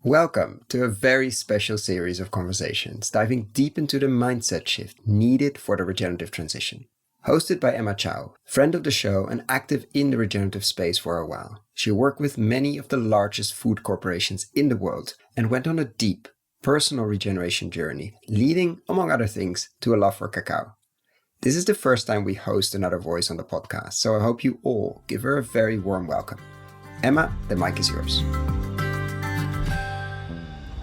Welcome to a very special series of conversations diving deep into the mindset shift needed for the regenerative transition. Hosted by Emma Chow, friend of the show and active in the regenerative space for a while. She worked with many of the largest food corporations in the world and went on a deep, personal regeneration journey, leading, among other things, to a love for cacao. This is the first time we host another voice on the podcast, so I hope you all give her a very warm welcome. Emma, the mic is yours.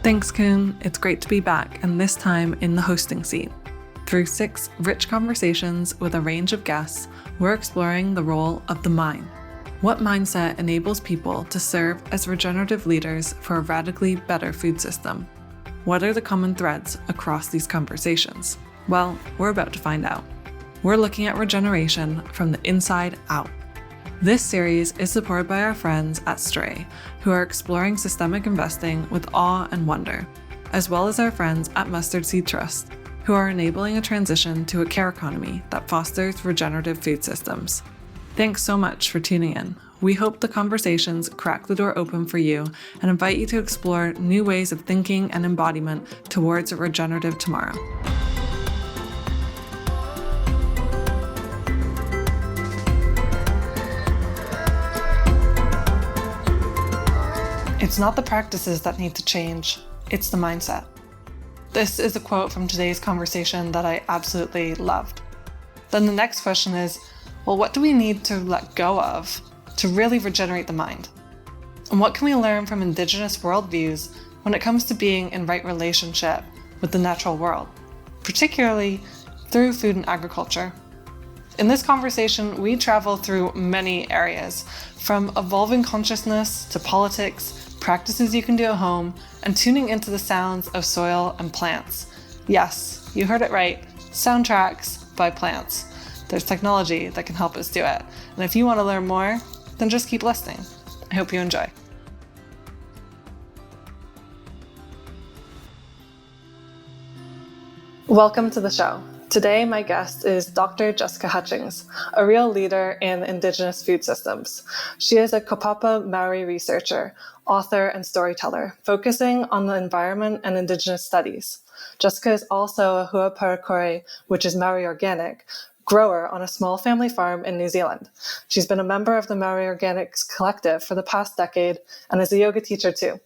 Thanks, Koen. It's great to be back, and this time in the hosting seat. Through 6 rich conversations with a range of guests, we're exploring the role of the mind. What mindset enables people to serve as regenerative leaders for a radically better food system? What are the common threads across these conversations? Well, we're about to find out. We're looking at regeneration from the inside out. This series is supported by our friends at Stray, who are exploring systemic investing with awe and wonder, as well as our friends at Mustard Seed Trust, who are enabling a transition to a care economy that fosters regenerative food systems. Thanks so much for tuning in. We hope the conversations crack the door open for you and invite you to explore new ways of thinking and embodiment towards a regenerative tomorrow. It's not the practices that need to change, it's the mindset. This is a quote from today's conversation that I absolutely loved. Then the next question is, well, what do we need to let go of to really regenerate the mind? And what can we learn from indigenous worldviews when it comes to being in right relationship with the natural world, particularly through food and agriculture? In this conversation, we travel through many areas, from evolving consciousness to politics, practices you can do at home, and tuning into the sounds of soil and plants. Yes, you heard it right, soundtracks by plants. There's technology that can help us do it. And if you want to learn more, then just keep listening. I hope you enjoy. Welcome to the show. Today, my guest is Dr. Jessica Hutchings, a real leader in indigenous food systems. She is a Kaupapa Maori researcher, author, and storyteller, focusing on the environment and indigenous studies. Jessica is also a huaparakore, which is Maori organic, grower on a small family farm in New Zealand. She's been a member of the Maori Organics Collective for the past decade and is a yoga teacher too.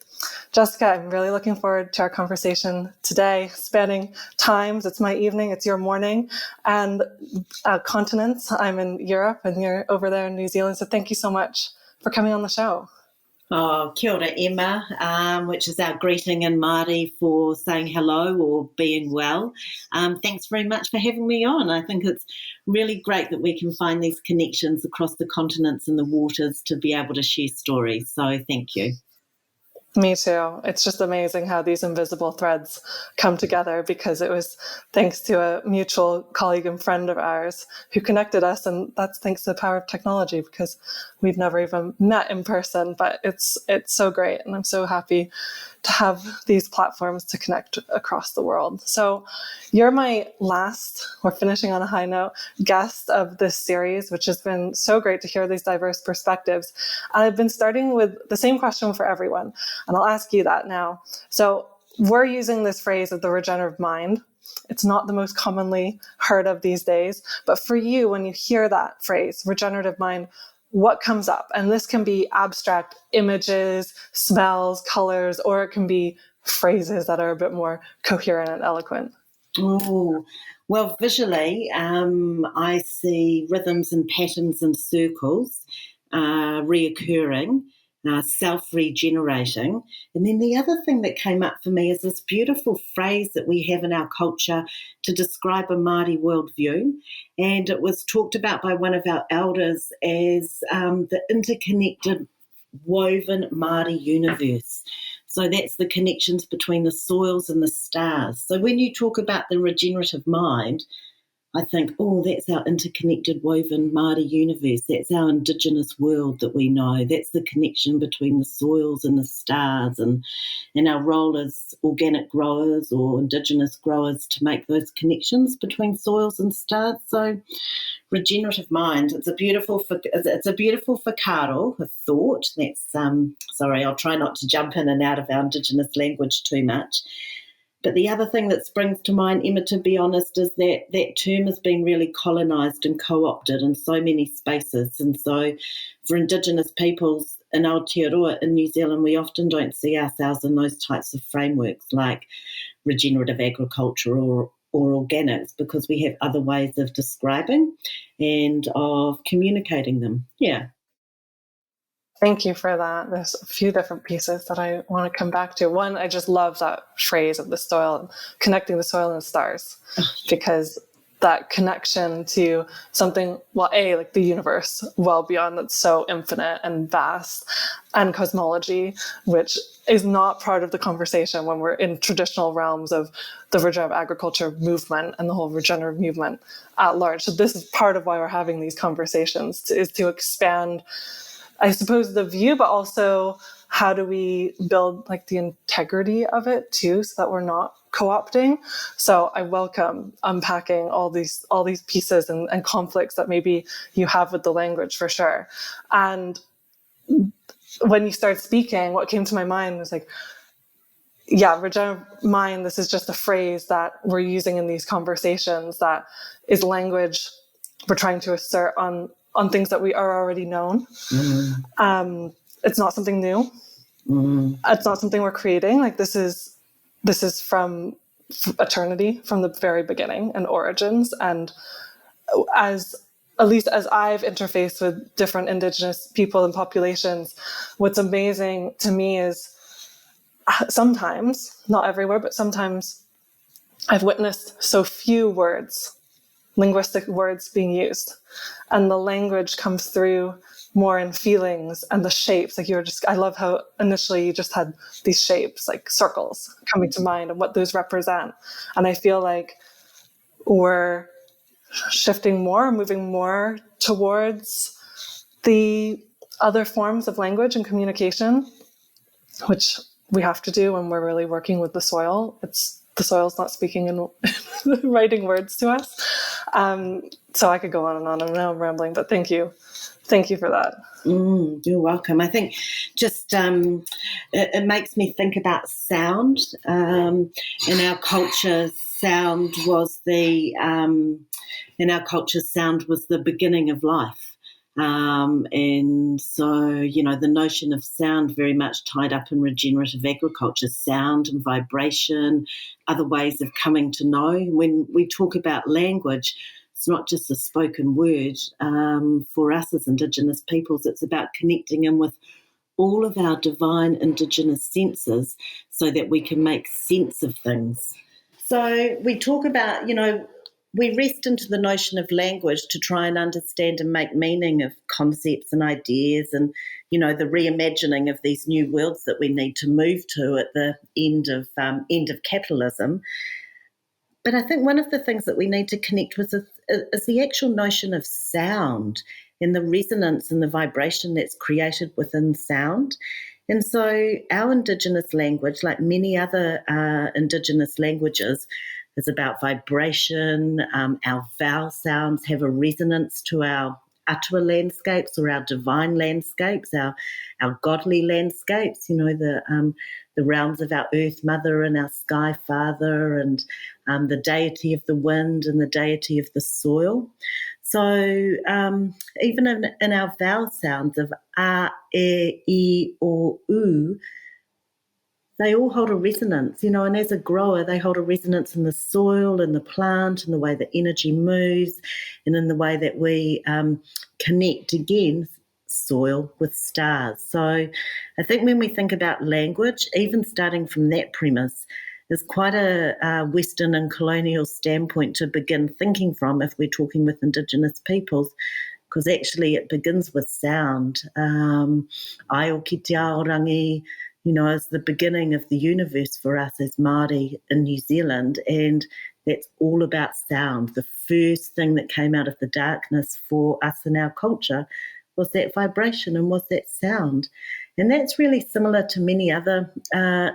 Jessica, I'm really looking forward to our conversation today, spanning times. It's my evening, it's your morning, and continents. I'm in Europe and you're over there in New Zealand. So thank you so much for coming on the show. Oh, kia ora, Emma, which is our greeting in Māori for saying hello or being well. Thanks very much for having me on. I think it's really great that we can find these connections across the continents and the waters to be able to share stories. So thank you. Me too. It's just amazing how these invisible threads come together, because it was thanks to a mutual colleague and friend of ours who connected us. And that's thanks to the power of technology, because we've never even met in person, but it's so great. And I'm so happy to have these platforms to connect across the world. So you're my last, we're finishing on a high note, guest of this series, which has been so great to hear these diverse perspectives. And I've been starting with the same question for everyone, and I'll ask you that now. So we're using this phrase of the regenerative mind. It's not the most commonly heard of these days, but for you, when you hear that phrase, regenerative mind, what comes up? And this can be abstract images, smells, colors, or it can be phrases that are a bit more coherent and eloquent. Oh, well, visually, I see rhythms and patterns and circles reoccurring, self-regenerating. And then the other thing that came up for me is this beautiful phrase that we have in our culture to describe a Māori worldview. And it was talked about by one of our elders as the interconnected, woven Māori universe. So that's the connections between the soils and the stars. So when you talk about the regenerative mind, I think, oh, that's our interconnected, woven Māori universe. That's our indigenous world that we know. That's the connection between the soils and the stars, and our role as organic growers or indigenous growers to make those connections between soils and stars. So, regenerative mind. It's a beautiful whakaaro, a thought. That's sorry, I'll try not to jump in and out of our indigenous language too much. But the other thing that springs to mind, Emma, to be honest, is that that term has been really colonised and co-opted in so many spaces. And so for Indigenous peoples in Aotearoa in New Zealand, we often don't see ourselves in those types of frameworks like regenerative agriculture or organics, because we have other ways of describing and of communicating them. Yeah. Thank you for that. There's a few different pieces that I want to come back to. One, I just love that phrase of the soil, connecting the soil and the stars, because that connection to something, well, like the universe, well beyond, that's so infinite and vast, and cosmology, which is not part of the conversation when we're in traditional realms of the regenerative agriculture movement and the whole regenerative movement at large. So this is part of why we're having these conversations, is to expand, I suppose, the view, but also how do we build like the integrity of it too, so that we're not co-opting. So I welcome unpacking all these pieces and conflicts that maybe you have with the language, for sure. And when you start speaking, what came to my mind was like, yeah, regenerative mind, this is just a phrase that we're using in these conversations that is language we're trying to assert on things that we are already known. Mm-hmm. It's not something new. Mm-hmm. It's not something we're creating. Like this is from eternity, from the very beginning and origins. And at least as I've interfaced with different Indigenous people and populations, what's amazing to me is sometimes, not everywhere, but sometimes I've witnessed so few words, linguistic words being used, and the language comes through more in feelings and the shapes. Like I love how initially you just had these shapes like circles coming to mind and what those represent. And I feel like we're shifting more, moving more towards the other forms of language and communication, which we have to do when we're really working with the soil. The soil's not speaking and writing words to us. So I could go on and on, and now I'm rambling, but thank you. Thank you for that. You're welcome. I think just it makes me think about sound. In our culture, sound was the beginning of life. And so, the notion of sound very much tied up in regenerative agriculture, sound and vibration, other ways of coming to know. When we talk about language, it's not just a spoken word. For us as Indigenous peoples, it's about connecting in with all of our divine Indigenous senses so that we can make sense of things. So we talk about, we rest into the notion of language to try and understand and make meaning of concepts and ideas and, the reimagining of these new worlds that we need to move to at the end of capitalism. But I think one of the things that we need to connect with is the actual notion of sound and the resonance and the vibration that's created within sound. And so our Indigenous language, like many other Indigenous languages, is about vibration. Our vowel sounds have a resonance to our atua landscapes or our divine landscapes, our godly landscapes, the realms of our earth mother and our sky father, and the deity of the wind and the deity of the soil. So even in our vowel sounds of a, e, or u, they all hold a resonance, and as a grower, they hold a resonance in the soil and the plant and the way the energy moves and in the way that we connect, again, soil with stars. So I think when we think about language, even starting from that premise, is quite a Western and colonial standpoint to begin thinking from if we're talking with Indigenous peoples, because actually it begins with sound. Ai o ki te aorangi, as the beginning of the universe for us as Maori in New Zealand. And that's all about sound. The first thing that came out of the darkness for us in our culture was that vibration and was that sound. And that's really similar to many other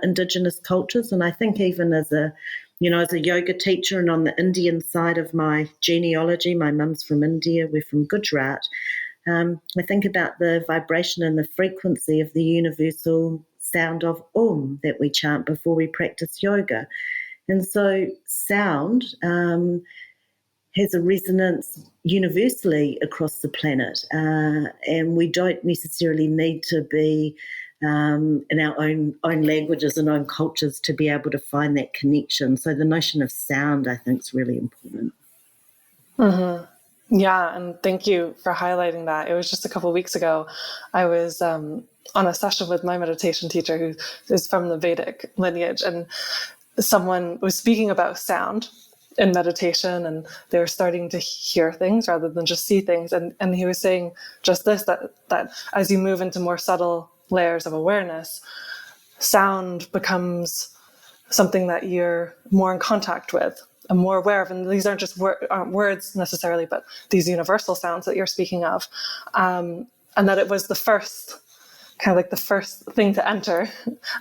indigenous cultures. And I think even as a yoga teacher and on the Indian side of my genealogy, my mum's from India, we're from Gujarat, I think about the vibration and the frequency of the universal sound of that we chant before we practice yoga. And so sound has a resonance universally across the planet, and we don't necessarily need to be in our own languages and own cultures to be able to find that connection. So the notion of sound, I think, is really important. Mm-hmm. Yeah, and thank you for highlighting that. It was just a couple of weeks ago, I was on a session with my meditation teacher who is from the Vedic lineage, and someone was speaking about sound in meditation, and they were starting to hear things rather than just see things. And he was saying just this, that as you move into more subtle layers of awareness, sound becomes something that you're more in contact with and more aware of. And these aren't just aren't words necessarily, but these universal sounds that you're speaking of. And that it was the first thing to enter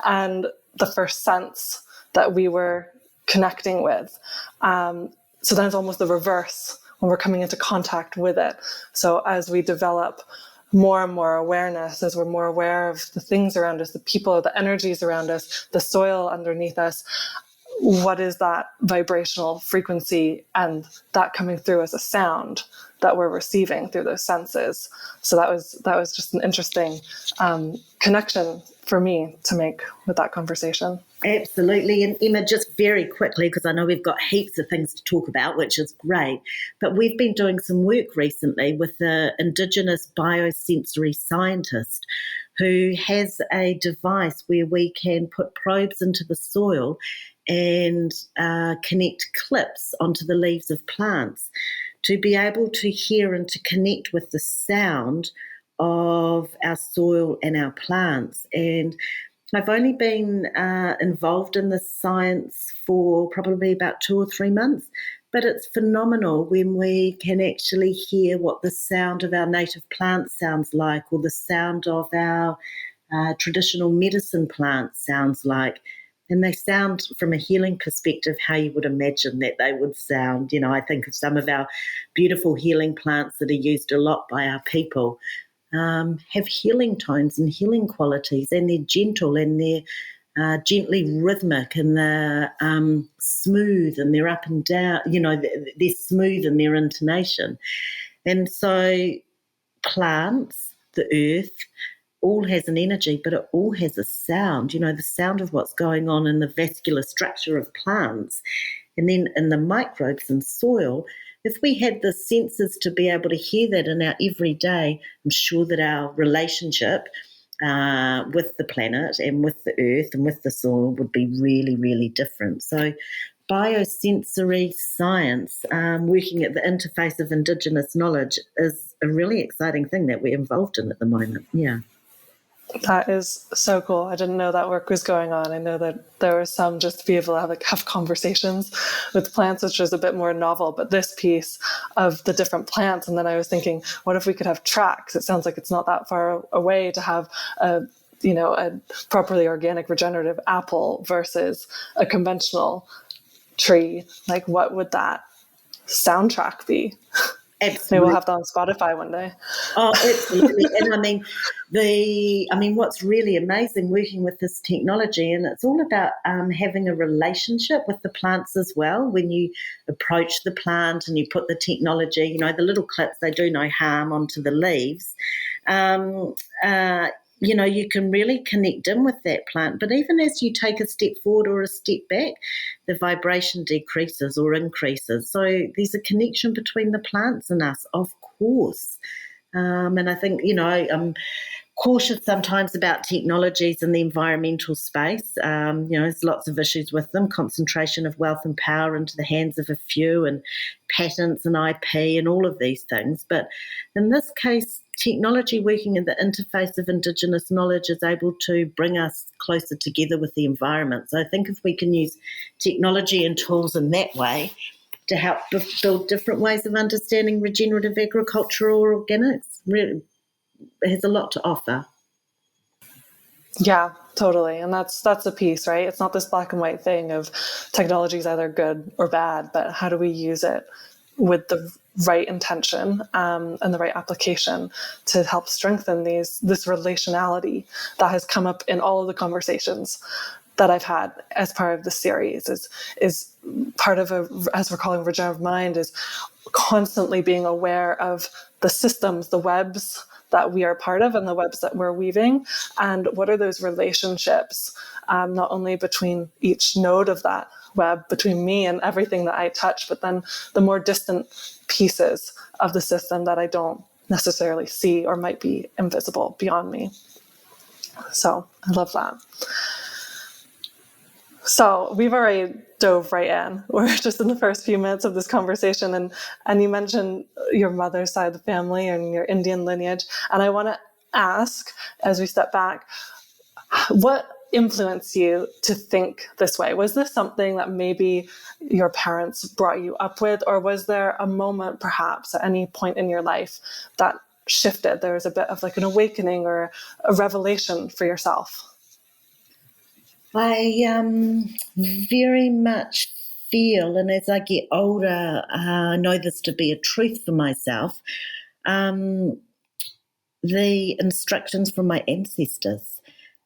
and the first sense that we were connecting with. So then it's almost the reverse when we're coming into contact with it. So as we develop more and more awareness, as we're more aware of the things around us, the people, the energies around us, the soil underneath us, what is that vibrational frequency and that coming through as a sound that we're receiving through those senses. So that was just an interesting connection for me to make with that conversation. Absolutely. And Emma, just very quickly, because I know we've got heaps of things to talk about, which is great, but we've been doing some work recently with the indigenous biosensory scientist who has a device where we can put probes into the soil and connect clips onto the leaves of plants to be able to hear and to connect with the sound of our soil and our plants. And I've only been involved in this science for probably about 2 or 3 months, but it's phenomenal when we can actually hear what the sound of our native plants sounds like, or the sound of our traditional medicine plants sounds like. And they sound, from a healing perspective, how you would imagine that they would sound. I think of some of our beautiful healing plants that are used a lot by our people. Have healing tones and healing qualities, and they're gentle and they're gently rhythmic, and they're smooth and they're up and down, they're smooth in their intonation. And so plants, the earth, all has an energy, but it all has a sound, the sound of what's going on in the vascular structure of plants. And then in the microbes and soil, if we had the senses to be able to hear that in our everyday, I'm sure that our relationship with the planet and with the earth and with the soil would be really, really different. So biosensory science, working at the interface of Indigenous knowledge, is a really exciting thing that we're involved in at the moment. Yeah. That is so cool. I didn't know that work was going on. I know that there was some just to be able to have conversations with plants, which was a bit more novel, but this piece of the different plants. And then I was thinking, what if we could have tracks? It sounds like it's not that far away to have a properly organic regenerative apple versus a conventional tree. Like, what would that soundtrack be? Absolutely. Maybe we'll have that on Spotify one day. Oh, absolutely. And what's really amazing working with this technology, and it's all about having a relationship with the plants as well. When you approach the plant and you put the technology, the little clips, they do no harm onto the leaves. You can really connect in with that plant. But even as you take a step forward or a step back, the vibration decreases or increases. So there's a connection between the plants and us, of course. And I think, I'm cautious sometimes about technologies in the environmental space. There's lots of issues with them, concentration of wealth and power into the hands of a few, and patents and IP and all of these things. But in this case, technology working in the interface of Indigenous knowledge is able to bring us closer together with the environment. So I think if we can use technology and tools in that way to help build different ways of understanding regenerative agriculture or organics, really, it has a lot to offer. Yeah, totally. And that's the piece, right? It's not this black and white thing of technology is either good or bad, but how do we use it with the right intention and the right application to help strengthen this relationality that has come up in all of the conversations that I've had as part of the series is part of as we're calling regenerative mind, is constantly being aware of the systems, the webs that we are part of and the webs that we're weaving, and what are those relationships, not only between each node of that web, between me and everything that I touch, but then the more distant pieces of the system that I don't necessarily see or might be invisible beyond me. So I love that. So we've already dove right in. We're just in the first few minutes of this conversation, and you mentioned your mother's side of the family and your Indian lineage. And I want to ask, as we step back, what influenced you to think this way? Was this something that maybe your parents brought you up with, or was there a moment perhaps at any point in your life that shifted? There was a bit of like an awakening or a revelation for yourself? I very much feel, and as I get older, I know this to be a truth for myself, the instructions from my ancestors,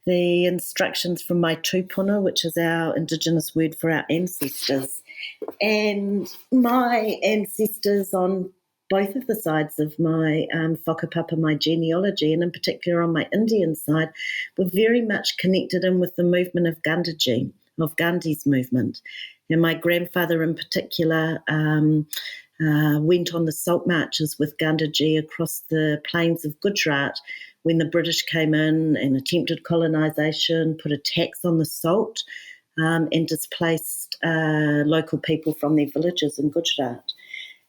the instructions from my tupuna, which is our Indigenous word for our ancestors, and my ancestors on both of the sides of my whakapapa, my genealogy, and in particular on my Indian side, were very much connected in with the movement of Gandhi's movement. And my grandfather in particular went on the salt marches with Gandhiji across the plains of Gujarat when the British came in and attempted colonisation, put a tax on the salt, and displaced local people from their villages in Gujarat.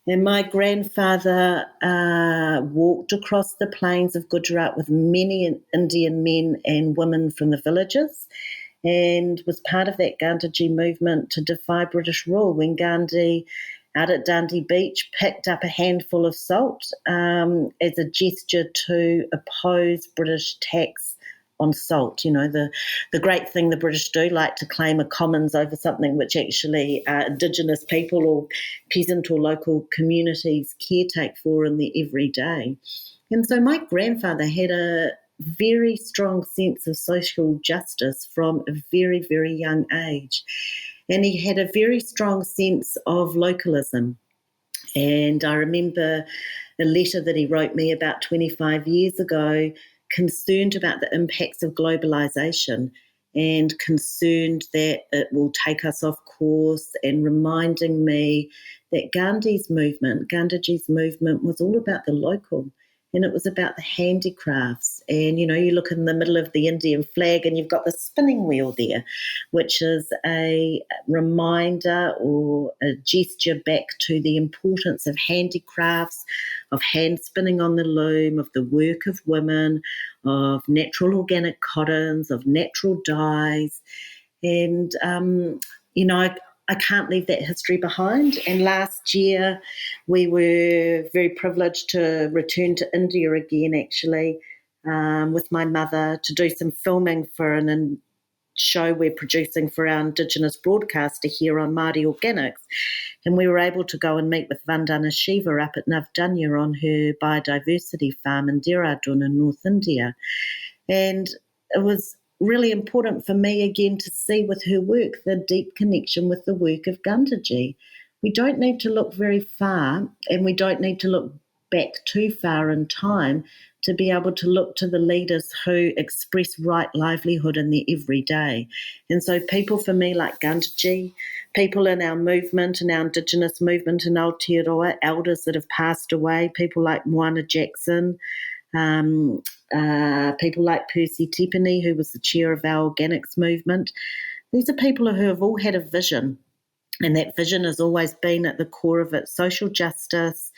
And my grandfather walked across the plains of Gujarat with many Indian men and women from the villages, and was part of that Gandhiji movement to defy British rule when Gandhi, out at Dundee Beach, picked up a handful of salt as a gesture to oppose British tax on salt. You know, the great thing the British do, like to claim a commons over something which actually Indigenous people or peasant or local communities caretake for in their everyday. And so my grandfather had a very strong sense of social justice from a very, very young age. And he had a very strong sense of localism. And I remember a letter that he wrote me about 25 years ago, concerned about the impacts of globalisation and concerned that it will take us off course, and reminding me that Gandhiji's movement was all about the local. And it was about the handicrafts. And, you know, you look in the middle of the Indian flag and you've got the spinning wheel there, which is a reminder or a gesture back to the importance of handicrafts, of hand spinning on the loom, of the work of women, of natural organic cottons, of natural dyes. And, you know, I can't leave that history behind. And last year we were very privileged to return to India again, actually, with my mother to do some filming for a show we're producing for our Indigenous broadcaster here on Māori Organics. And we were able to go and meet with Vandana Shiva up at Navdunya on her biodiversity farm in Dehradun in North India. And it was really important for me again to see with her work the deep connection with the work of Gandhiji. We don't need to look very far, and we don't need to look back too far in time to be able to look to the leaders who express right livelihood in their everyday. And so people for me like Gandhiji, people in our movement, in our Indigenous movement in Aotearoa, elders that have passed away, people like Moana Jackson, people like Percy Tipene, who was the chair of our organics movement. These are people who have all had a vision, and that vision has always been at the core of it: social justice,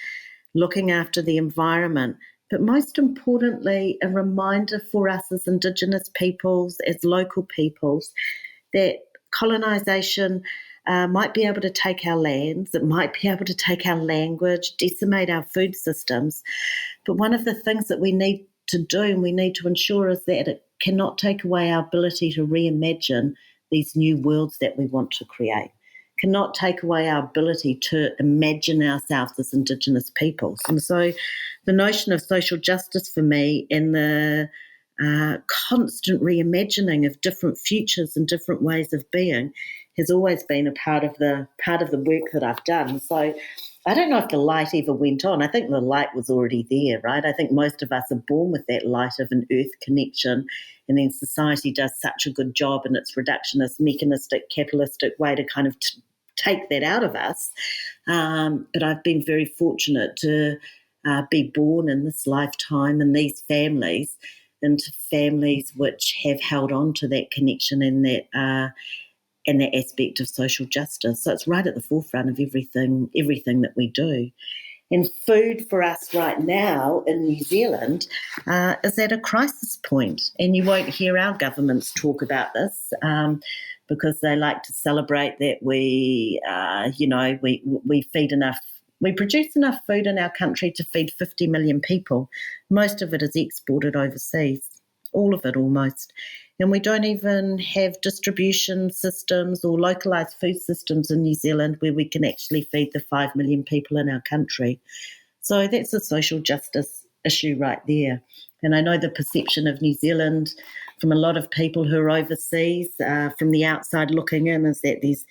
looking after the environment, but most importantly, a reminder for us as Indigenous peoples, as local peoples, that colonisation might be able to take our lands, it might be able to take our language, decimate our food systems. But one of the things that we need to do and we need to ensure is that it cannot take away our ability to reimagine these new worlds that we want to create, cannot take away our ability to imagine ourselves as Indigenous peoples. And so the notion of social justice for me and the constant reimagining of different futures and different ways of being has always been a part of the work that I've done. So I don't know if the light ever went on. I think the light was already there, right? I think most of us are born with that light of an earth connection, and then society does such a good job in its reductionist, mechanistic, capitalistic way to kind of take that out of us. But I've been very fortunate to be born in this lifetime in these families, into families which have held on to that connection and that aspect of social justice. So it's right at the forefront of everything that we do. And food for us right now in New Zealand is at a crisis point. And you won't hear our governments talk about this because they like to celebrate that we feed enough. We produce enough food in our country to feed 50 million people. Most of it is exported overseas, all of it almost. And we don't even have distribution systems or localised food systems in New Zealand where we can actually feed the 5 million people in our country. So that's a social justice issue right there. And I know the perception of New Zealand from a lot of people who are overseas, from the outside looking in, is that there's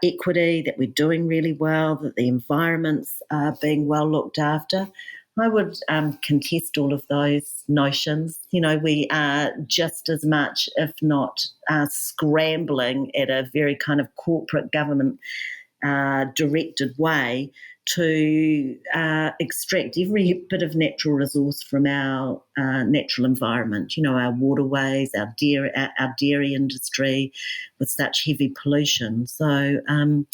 equity, that we're doing really well, that the environment's being well looked after. I would contest all of those notions. You know, we are just as much, if not scrambling at a very kind of corporate government directed way to extract every bit of natural resource from our natural environment, you know, our waterways, our dairy industry with such heavy pollution. So, I'm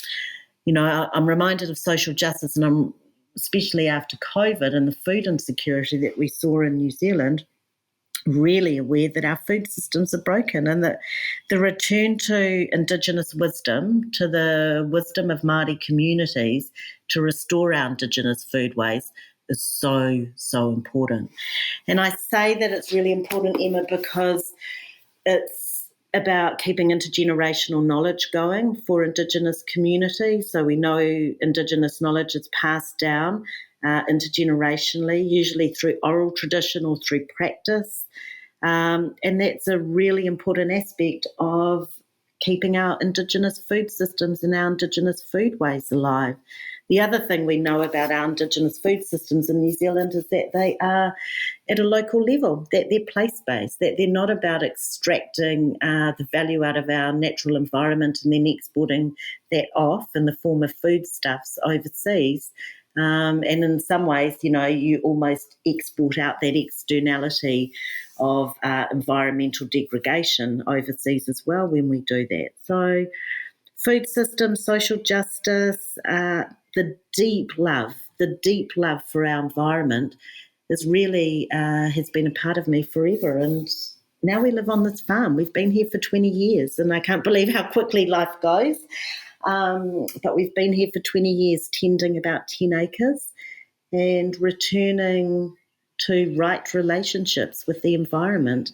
reminded of social justice, and I'm especially after COVID and the food insecurity that we saw in New Zealand, really aware that our food systems are broken, and that the return to Indigenous wisdom, to the wisdom of Māori communities to restore our Indigenous foodways is so, so important. And I say that it's really important, Emma, because it's about keeping intergenerational knowledge going for Indigenous communities. So we know Indigenous knowledge is passed down intergenerationally, usually through oral tradition or through practice. And that's a really important aspect of keeping our Indigenous food systems and our Indigenous foodways alive. The other thing we know about our Indigenous food systems in New Zealand is that they are at a local level, that they're place-based, that they're not about extracting the value out of our natural environment and then exporting that off in the form of foodstuffs overseas. And in some ways, you know, you almost export out that externality of environmental degradation overseas as well when we do that. So food systems, social justice, the deep love for our environment is really has been a part of me forever. And now we live on this farm. We've been here for 20 years, and I can't believe how quickly life goes. But we've been here for 20 years, tending about 10 acres and returning to right relationships with the environment.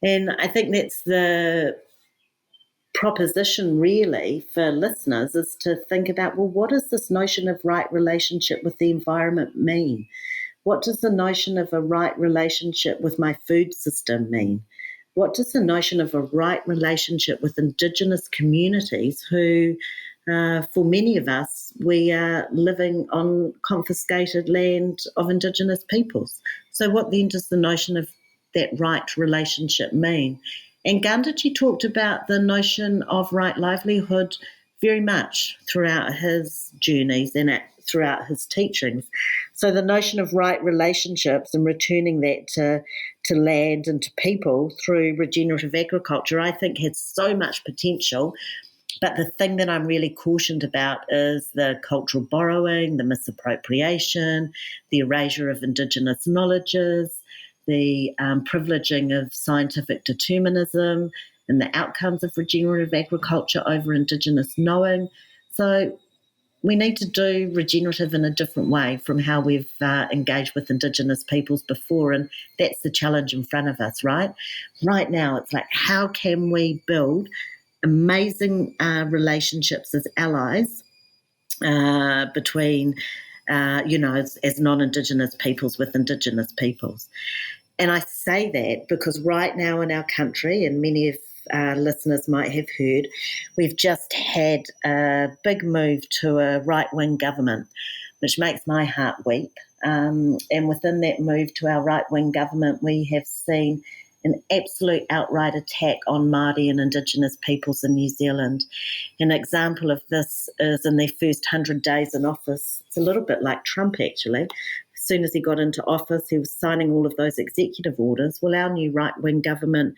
And I think that's the proposition really for listeners, is to think about, well, what does this notion of right relationship with the environment mean? What does the notion of a right relationship with my food system mean? What does the notion of a right relationship with Indigenous communities who, for many of us, we are living on confiscated land of Indigenous peoples? So what then does the notion of that right relationship mean? And Gandhi talked about the notion of right livelihood very much throughout his journeys and throughout his teachings. So the notion of right relationships and returning that to land and to people through regenerative agriculture, I think has so much potential. But the thing that I'm really cautioned about is the cultural borrowing, the misappropriation, the erasure of indigenous knowledges, the privileging of scientific determinism and the outcomes of regenerative agriculture over indigenous knowing. So we need to do regenerative in a different way from how we've engaged with indigenous peoples before, and that's the challenge in front of us, right? Right now, it's like, how can we build amazing relationships as allies between, as non-Indigenous peoples with Indigenous peoples. And I say that because right now in our country, and many of listeners might have heard, we've just had a big move to a right-wing government, which makes my heart weep. And within that move to our right-wing government, we have seen an absolute outright attack on Maori and Indigenous peoples in New Zealand. An example of this is in their first 100 days in office. It's a little bit like Trump, actually. As soon as he got into office, he was signing all of those executive orders. Well, our new right-wing government,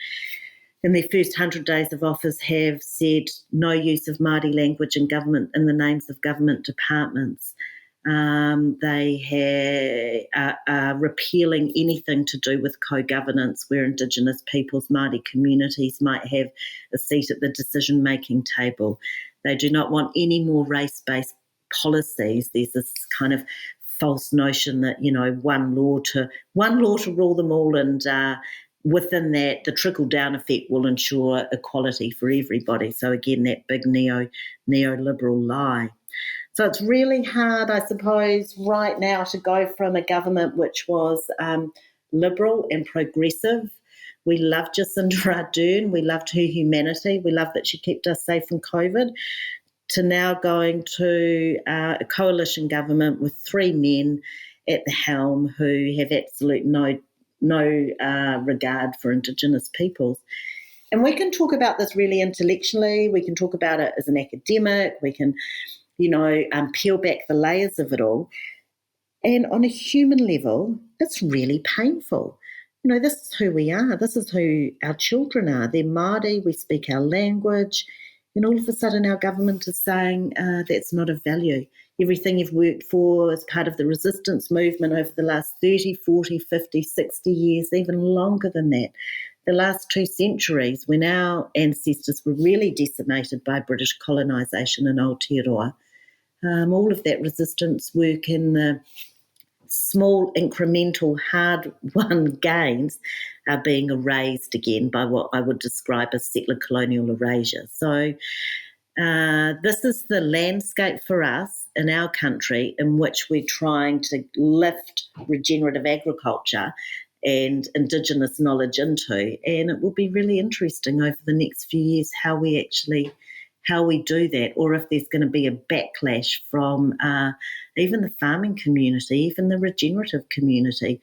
in their first 100 days of office, have said no use of Māori language in government in the names of government departments. They are repealing anything to do with co-governance where Indigenous peoples, Māori communities might have a seat at the decision-making table. They do not want any more race-based policies. There's this kind of false notion that, one law to rule them all, and within that, the trickle-down effect will ensure equality for everybody. So again, that big neoliberal lie. So it's really hard, I suppose, right now to go from a government which was liberal and progressive. We loved Jacinda Ardern. We loved her humanity. We loved that she kept us safe from COVID, to now going to a coalition government with three men at the helm who have absolute no regard for Indigenous peoples. And we can talk about this really intellectually. We can talk about it as an academic. We can peel back the layers of it all. And on a human level, it's really painful. This is who we are. This is who our children are. They're Māori. We speak our language. And all of a sudden our government is saying that's not of value. Everything you've worked for as part of the resistance movement over the last 30, 40, 50, 60 years, even longer than that, the last 2 centuries, when our ancestors were really decimated by British colonisation in Aotearoa, all of that resistance work and the small incremental hard-won gains are being erased again by what I would describe as settler colonial erasure. So this is the landscape for us in our country in which we're trying to lift regenerative agriculture and Indigenous knowledge into, and it will be really interesting over the next few years how we do that, or if there's going to be a backlash from even the farming community, even the regenerative community,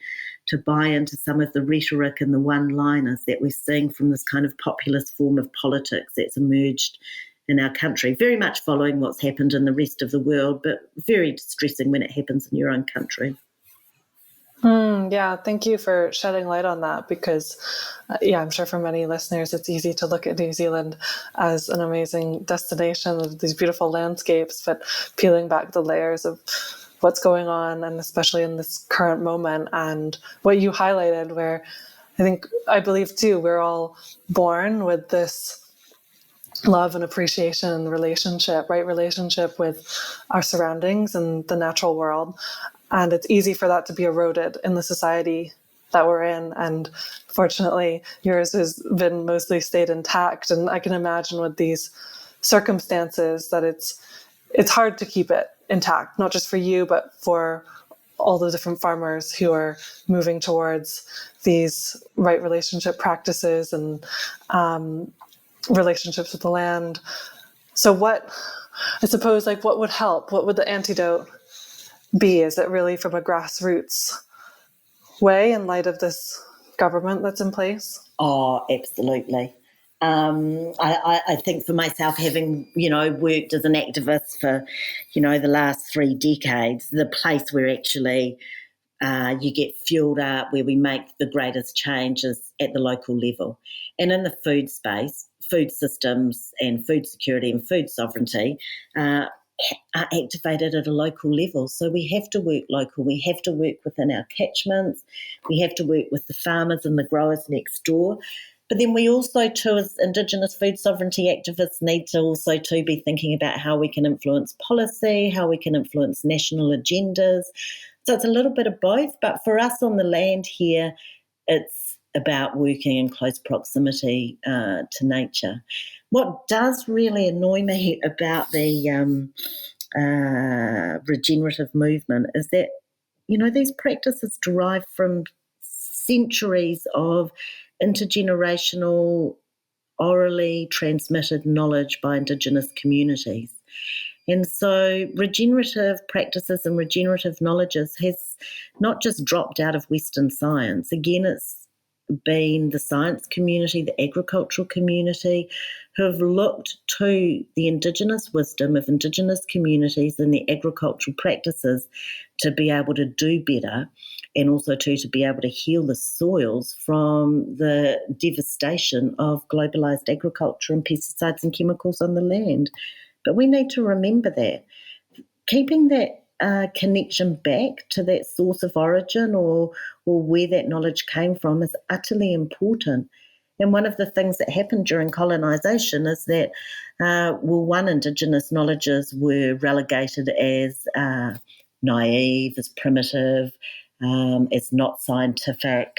to buy into some of the rhetoric and the one-liners that we're seeing from this kind of populist form of politics that's emerged in our country, very much following what's happened in the rest of the world, but very distressing when it happens in your own country. Yeah, thank you for shedding light on that, because I'm sure for many listeners it's easy to look at New Zealand as an amazing destination with these beautiful landscapes, but peeling back the layers of what's going on, and especially in this current moment, and what you highlighted, where I believe too, we're all born with this love and appreciation and relationship with our surroundings and the natural world. And it's easy for that to be eroded in the society that we're in. And fortunately, yours has been mostly stayed intact. And I can imagine with these circumstances that it's hard to keep it intact, not just for you, but for all the different farmers who are moving towards these right relationship practices and relationships with the land. So what would help? What would the antidote be? Is it really from a grassroots way in light of this government that's in place? Oh, absolutely. I think for myself, having, worked as an activist for, the last 3 decades, the place where actually you get fueled up, where we make the greatest changes at the local level. And in the food space, food systems and food security and food sovereignty are activated at a local level. So we have to work local. We have to work within our catchments. We have to work with the farmers and the growers next door. But then we also, too, as Indigenous food sovereignty activists, need to also, too, be thinking about how we can influence policy, how we can influence national agendas. So it's a little bit of both. But for us on the land here, it's about working in close proximity to nature. What does really annoy me about the regenerative movement is that, these practices derive from centuries of intergenerational, orally transmitted knowledge by Indigenous communities. And so regenerative practices and regenerative knowledges has not just dropped out of Western science. Again, it's been the science community, the agricultural community, who have looked to the Indigenous wisdom of Indigenous communities and the agricultural practices to be able to do better, and also to be able to heal the soils from the devastation of globalised agriculture and pesticides and chemicals on the land. But we need to remember that. Keeping that connection back to that source of origin or where that knowledge came from is utterly important. And one of the things that happened during colonisation is that, one, Indigenous knowledges were relegated as naive, as primitive, as not scientific.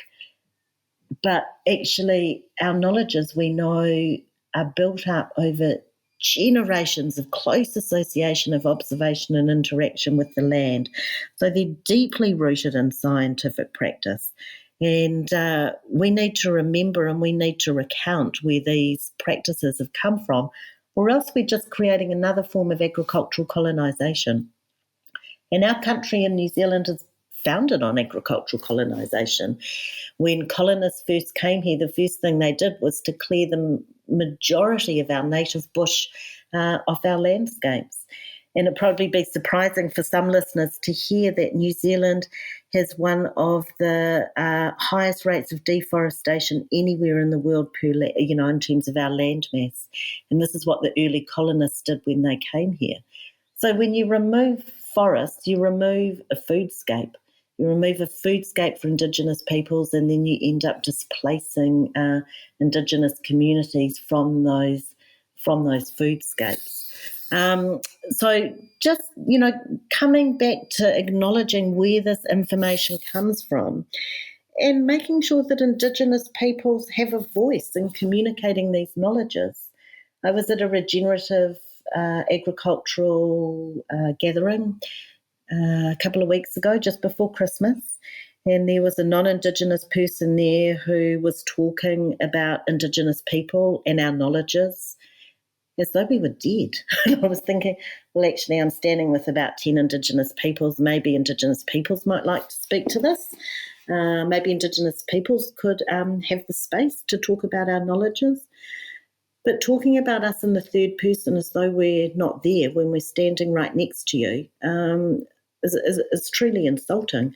But actually, our knowledges, we know, are built up over generations of close association of observation and interaction with the land. So they're deeply rooted in scientific practice. And we need to remember and we need to recount where these practices have come from, or else we're just creating another form of agricultural colonisation. And our country in New Zealand is founded on agricultural colonisation. When colonists first came here, the first thing they did was to clear the majority of our native bush off our landscapes. And it'd probably be surprising for some listeners to hear that New Zealand has one of the highest rates of deforestation anywhere in the world in terms of our land mass. And this is what the early colonists did when they came here. So when you remove forests, you remove a foodscape. You remove a foodscape for Indigenous peoples, and then you end up displacing Indigenous communities from those foodscapes. So just, coming back to acknowledging where this information comes from and making sure that Indigenous peoples have a voice in communicating these knowledges. I was at a regenerative agricultural gathering a couple of weeks ago, just before Christmas, and there was a non-Indigenous person there who was talking about Indigenous people and our knowledges as though we were dead. And I was thinking, well, actually, I'm standing with about 10 Indigenous peoples. Maybe Indigenous peoples might like to speak to this. Maybe Indigenous peoples could have the space to talk about our knowledges. But talking about us in the third person as though we're not there when we're standing right next to you is truly insulting.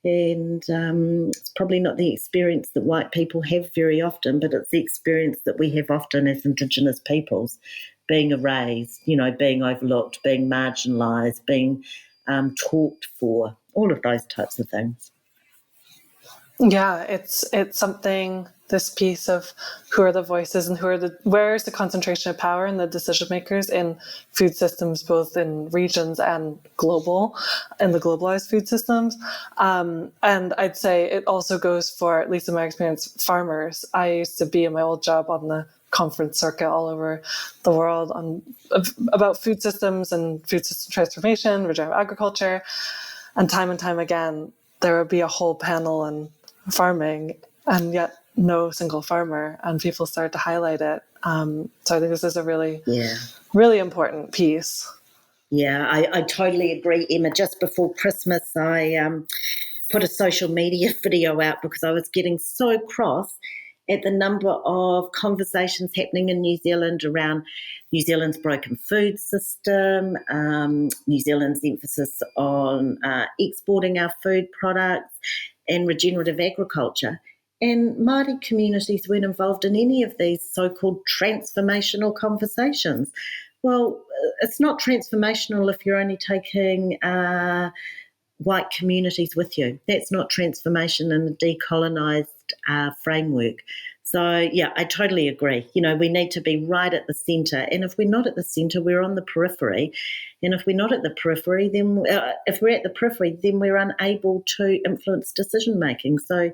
And it's probably not the experience that white people have very often, but it's the experience that we have often as Indigenous peoples, being erased, being overlooked, being marginalised, being talked for, all of those types of things. Yeah, it's something, this piece of who are the voices and where is the concentration of power in the decision makers in food systems, both in regions and in the globalized food systems. And I'd say it also goes for, at least in my experience, farmers. I used to be in my old job on the conference circuit all over the world about food systems and food system transformation, regenerative agriculture. And time again, there would be a whole panel on farming, and yet no single farmer, and people start to highlight it. So I think this is a really, really important piece. Yeah, I totally agree, Emma. Just before Christmas, I put a social media video out because I was getting so cross at the number of conversations happening in New Zealand around New Zealand's broken food system, New Zealand's emphasis on exporting our food products, and regenerative agriculture. And Māori communities weren't involved in any of these so-called transformational conversations. Well, it's not transformational if you're only taking white communities with you. That's not transformation in a decolonised framework. So, yeah, I totally agree. We need to be right at the centre. And if we're not at the centre, we're on the periphery. And if we're not at the periphery, then if we're at the periphery, then we're unable to influence decision-making. So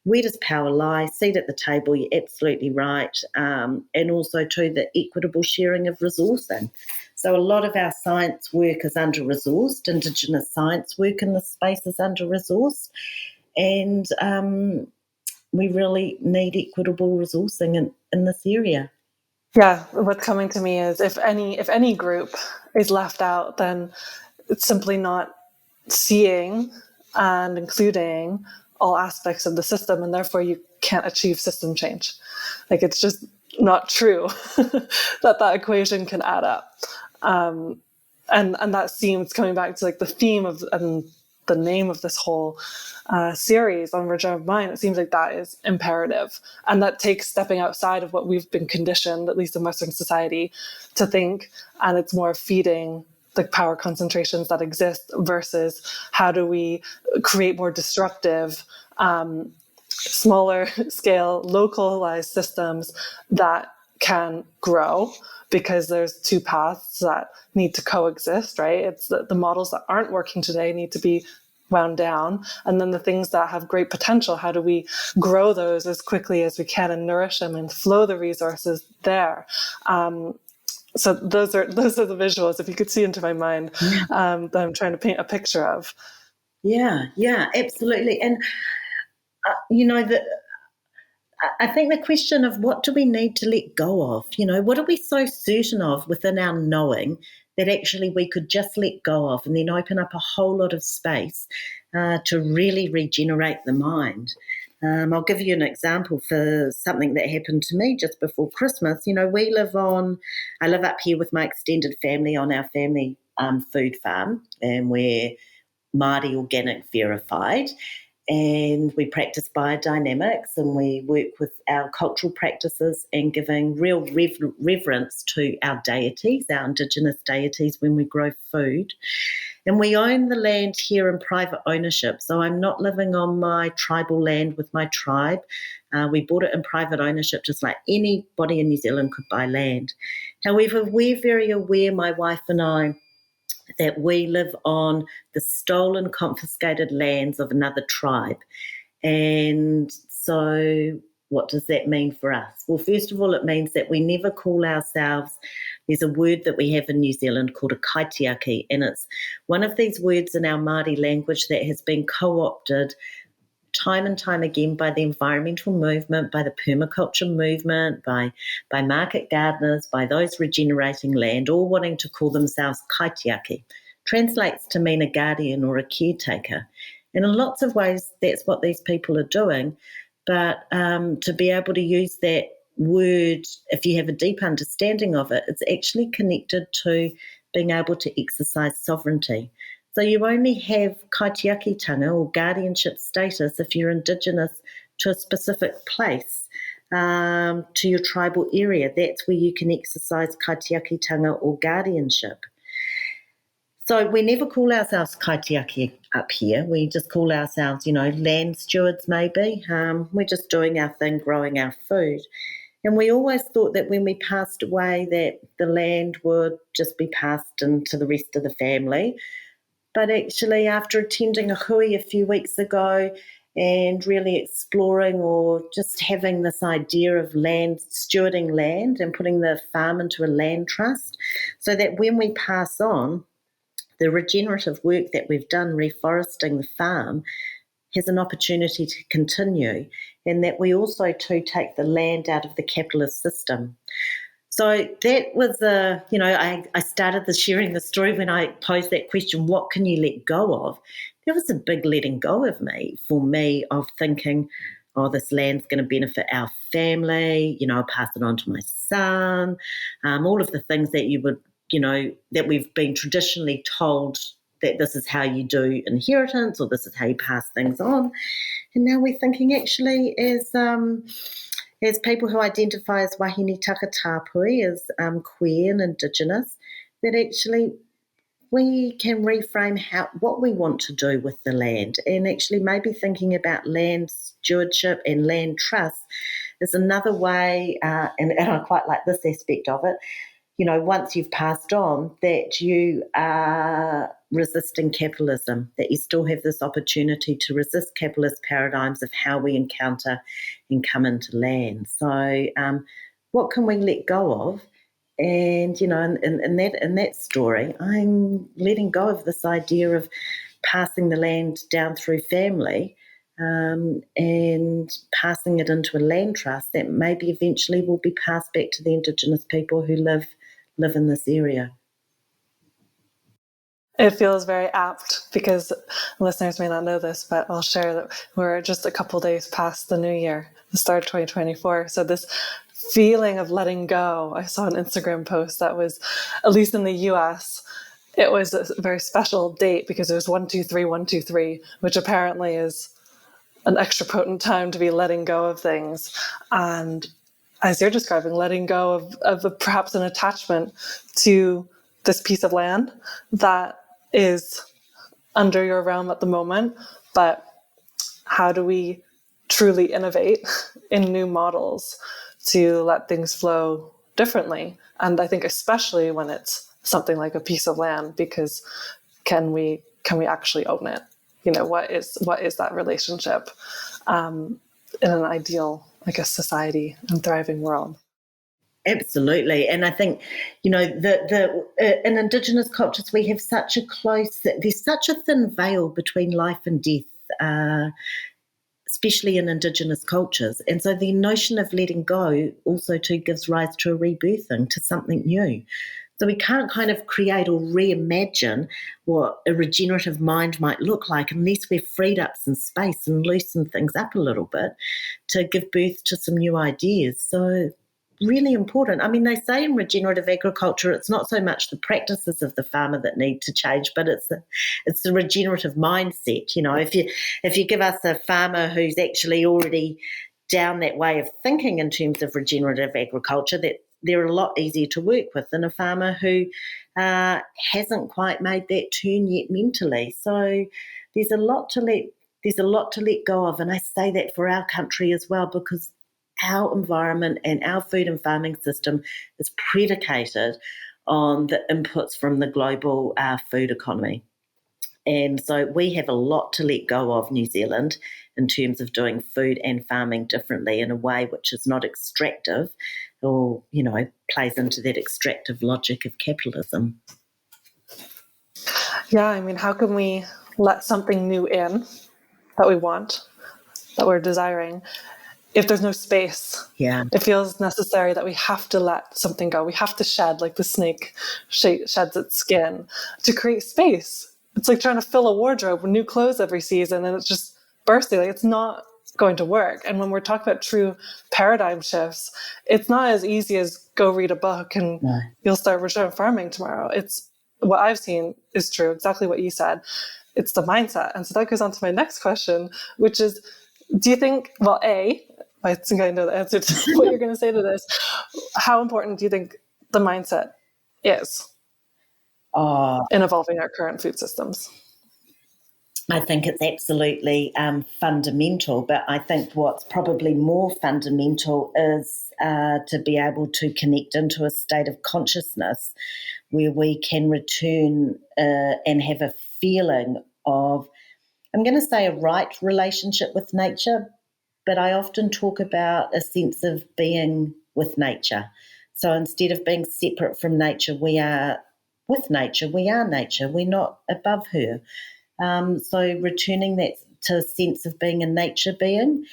where does power lie? Seat at the table, you're absolutely right. And also, too, the equitable sharing of resourcing. So a lot of our science work is under-resourced. Indigenous science work in this space is under-resourced. And we really need equitable resourcing in this area. Yeah, what's coming to me is if any group is left out, then it's simply not seeing and including all aspects of the system, and therefore you can't achieve system change. Like, it's just not true that equation can add up. And that seems, coming back to like the theme of and the name of this whole series on regenerative mind, it seems like that is imperative, and that takes stepping outside of what we've been conditioned, at least in Western society, to think, and it's more feeding the power concentrations that exist versus how do we create more destructive, smaller scale, localized systems that can grow, because there's two paths that need to coexist, right? It's the models that aren't working today need to be wound down, and then the things that have great potential, how do we grow those as quickly as we can and nourish them and flow the resources there? So those are the visuals, if you could see into my mind, that I'm trying to paint a picture of. Yeah, absolutely. And I think the question of what do we need to let go of, what are we so certain of within our knowing that actually we could just let go of, and then open up a whole lot of space to really regenerate the mind. I'll give you an example for something that happened to me just before Christmas. I live up here with my extended family on our family food farm, and we're Māori organic verified. And we practice biodynamics, and we work with our cultural practices and giving real reverence to our deities, our indigenous deities, when we grow food. And we own the land here in private ownership. So I'm not living on my tribal land with my tribe. We bought it in private ownership, just like anybody in New Zealand could buy land. However, we're very aware, my wife and I, that we live on the stolen, confiscated lands of another tribe. And so what does that mean for us? Well, first of all, it means that we never call ourselves, there's a word that we have in New Zealand called a kaitiaki, and it's one of these words in our Māori language that has been co-opted time and time again by the environmental movement, by the permaculture movement, by market gardeners, by those regenerating land, all wanting to call themselves kaitiaki. Translates to mean a guardian or a caretaker. And in lots of ways, that's what these people are doing. But to be able to use that word, if you have a deep understanding of it, it's actually connected to being able to exercise sovereignty. So you only have kaitiakitanga or guardianship status if you're Indigenous to a specific place, to your tribal area. That's where you can exercise kaitiakitanga or guardianship. So we never call ourselves kaitiaki up here. We just call ourselves, land stewards maybe. We're just doing our thing, growing our food. And we always thought that when we passed away that the land would just be passed into the rest of the family. But actually, after attending a hui a few weeks ago and really exploring or just having this idea of land, stewarding land and putting the farm into a land trust, so that when we pass on, the regenerative work that we've done reforesting the farm has an opportunity to continue, and that we also too take the land out of the capitalist system. So that was I started sharing the story when I posed that question, what can you let go of? There was a big letting go for me of thinking, oh, this land's going to benefit our family, I'll pass it on to my son, all of the things that you would, that we've been traditionally told that this is how you do inheritance or this is how you pass things on. And now we're thinking actually as people who identify as wahine takatapui, as queer and indigenous, that actually we can reframe what we want to do with the land, and actually maybe thinking about land stewardship and land trust is another way, and I quite like this aspect of it, once you've passed on, that you are resisting capitalism, that you still have this opportunity to resist capitalist paradigms of how we encounter and come into land. So what can we let go of? And, in that story, I'm letting go of this idea of passing the land down through family and passing it into a land trust that maybe eventually will be passed back to the Indigenous people who live in this area. It feels very apt because listeners may not know this, but I'll share that we're just a couple of days past the new year, the start of 2024. So this feeling of letting go, I saw an Instagram post that was, at least in the US, it was a very special date because it was 123, 123, which apparently is an extra potent time to be letting go of things. And as you're describing, letting go of perhaps an attachment to this piece of land that is under your realm at the moment, but how do we truly innovate in new models to let things flow differently? And I think especially when it's something like a piece of land, because can we actually own it? What is that relationship in an ideal, society and thriving world? Absolutely. And I think, in Indigenous cultures, we have there's such a thin veil between life and death, especially in Indigenous cultures. And so the notion of letting go also too gives rise to a rebirthing, to something new. So we can't kind of create or reimagine what a regenerative mind might look like unless we've freed up some space and loosened things up a little bit to give birth to some new ideas. So really important. I mean, they say in regenerative agriculture, it's not so much the practices of the farmer that need to change, but it's the regenerative mindset. If you give us a farmer who's actually already down that way of thinking in terms of regenerative agriculture, that they're a lot easier to work with than a farmer who hasn't quite made that turn yet mentally. So there's a lot to let go of, and I say that for our country as well, because our environment and our food and farming system is predicated on the inputs from the global food economy. And so we have a lot to let go of, New Zealand, in terms of doing food and farming differently in a way which is not extractive or, plays into that extractive logic of capitalism. Yeah, I mean, how can we let something new in that we want, that we're desiring, if there's no space? Yeah. It feels necessary that we have to let something go. We have to shed, like the snake sheds its skin, to create space. It's like trying to fill a wardrobe with new clothes every season, and it's just bursting. Like, it's not going to work. And when we're talking about true paradigm shifts, it's not as easy as go read a book and you'll start regenerative farming tomorrow. It's what I've seen is true, exactly what you said. It's the mindset. And so that goes on to my next question, which is, do you think, well, I think I know the answer to what you're going to say to this. How important do you think the mindset is in evolving our current food systems? I think it's absolutely fundamental, but I think what's probably more fundamental is to be able to connect into a state of consciousness where we can return and have a feeling of, I'm going to say, a right relationship with nature, but I often talk about a sense of being with nature. So instead of being separate from nature, we are with nature. We are nature. We're not above her. So returning that to a sense of being a nature being.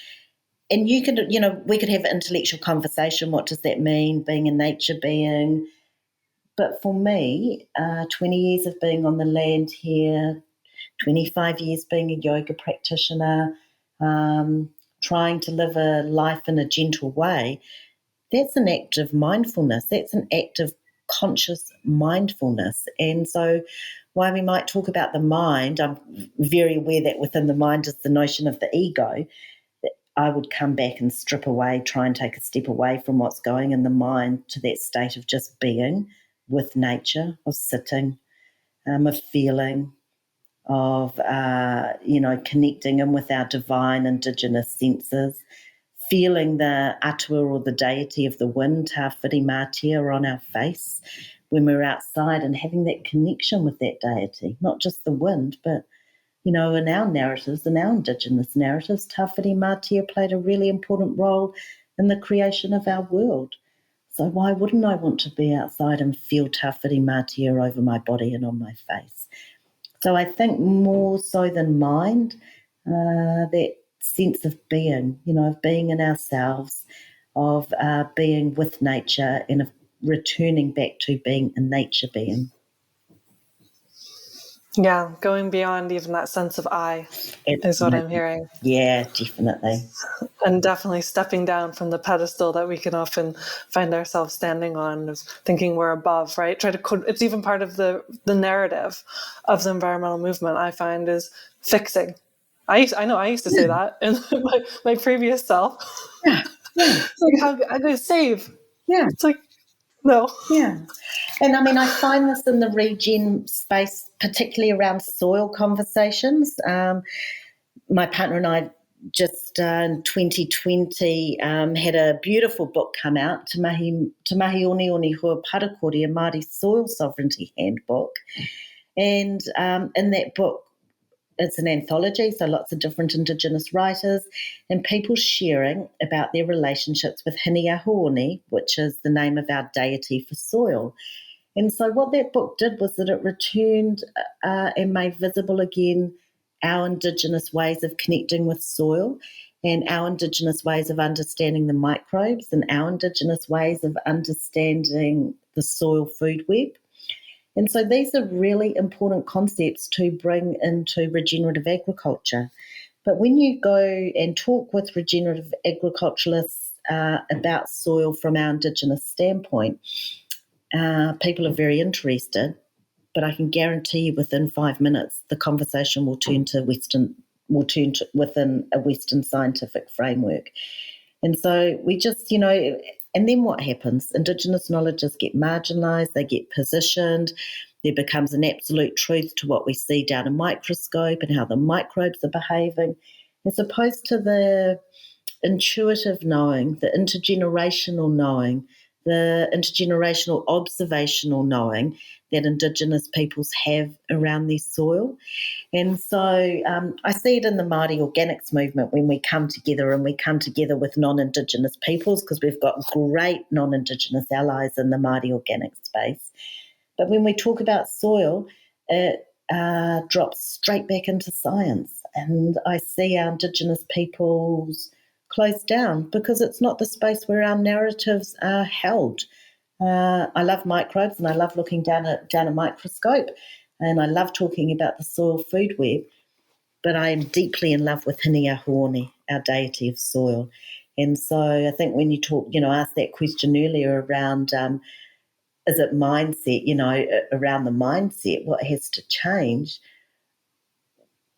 And we could have an intellectual conversation. What does that mean, being a nature being? But for me, 20 years of being on the land here, 25 years being a yoga practitioner, trying to live a life in a gentle way, that's an act of mindfulness. That's an act of conscious mindfulness. And so while we might talk about the mind, I'm very aware that within the mind is the notion of the ego. I would come back and strip away, try and take a step away from what's going in the mind to that state of just being with nature, of sitting, of feeling, of, connecting in with our divine indigenous senses, feeling the atua or the deity of the wind, tā whirimātia, on our face when we're outside, and having that connection with that deity, not just the wind, but, in our narratives, in our indigenous narratives, tā whirimātia played a really important role in the creation of our world. So why wouldn't I want to be outside and feel tā whirimātia over my body and on my face? So I think more so than mind, that sense of being, of being in ourselves, of being with nature, and of returning back to being a nature being. Yeah, going beyond even that sense of I is what I'm hearing. Yeah, definitely. And definitely stepping down from the pedestal that we can often find ourselves standing on, of thinking we're above, right? It's even part of the narrative of the environmental movement, I find, is fixing. I know I used to say that in my previous self. Yeah. It's like, how I'm going to save. Yeah. It's like, no. Yeah. And I mean, I find this in the regen space, particularly around soil conversations. My partner and I just in 2020 had a beautiful book come out, Te Mahi Oni Hua Parakori, a Māori Soil Sovereignty Handbook. And in that book, it's an anthology, so lots of different Indigenous writers and people sharing about their relationships with Hiniahuoni, which is the name of our deity for soil. And so what that book did was that it returned and made visible again our Indigenous ways of connecting with soil, and our Indigenous ways of understanding the microbes, and our Indigenous ways of understanding the soil food web. And so these are really important concepts to bring into regenerative agriculture. But when you go and talk with regenerative agriculturalists about soil from our Indigenous standpoint, people are very interested, but I can guarantee you within 5 minutes the conversation will turn to within a Western scientific framework. And so we just, and then what happens? Indigenous knowledges get marginalised, they get positioned, there becomes an absolute truth to what we see down a microscope and how the microbes are behaving, as opposed to the intuitive knowing, the intergenerational knowing, the intergenerational observational knowing that Indigenous peoples have around their soil. And so I see it in the Māori organics movement when we come together, and we come together with non-Indigenous peoples, because we've got great non-Indigenous allies in the Māori organic space. But when we talk about soil, it drops straight back into science. And I see our Indigenous peoples closed down because it's not the space where our narratives are held. I love microbes, and I love looking down a microscope, and I love talking about the soil food web, but I am deeply in love with Hiniahuoni, our deity of soil. And so I think when you asked that question earlier around is it mindset, around the mindset, what has to change,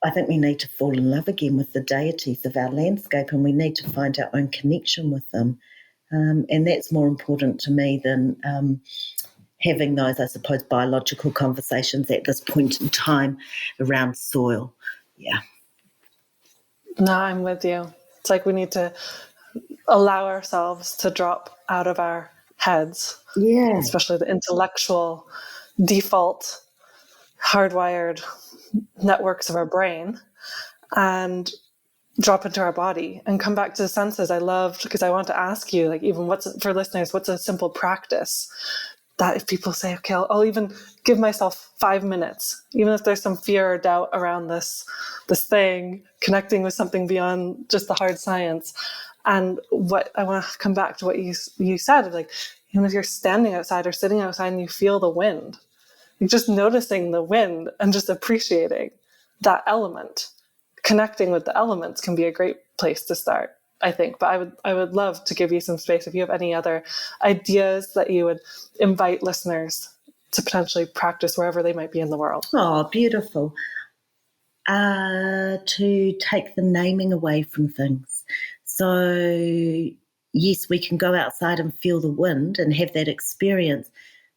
I think we need to fall in love again with the deities of our landscape, and we need to find our own connection with them. And that's more important to me than having those, I suppose, biological conversations at this point in time around soil. Yeah. No, I'm with you. It's like we need to allow ourselves to drop out of our heads. Yeah. Especially the intellectual default hardwired networks of our brain, and drop into our body and come back to the senses. I loved, because I want to ask you, like, even for listeners, what's a simple practice that if people say, okay, I'll even give myself 5 minutes, even if there's some fear or doubt around this thing, connecting with something beyond just the hard science. And what I want to come back to what you said, like, even if you're standing outside or sitting outside and you feel the wind, you're just noticing the wind and just appreciating that element. connecting with the elements can be a great place to start, I think. But I would love to give you some space if you have any other ideas that you would invite listeners to potentially practice wherever they might be in the world. Oh, beautiful. To take the naming away from things. So, yes, we can go outside and feel the wind and have that experience.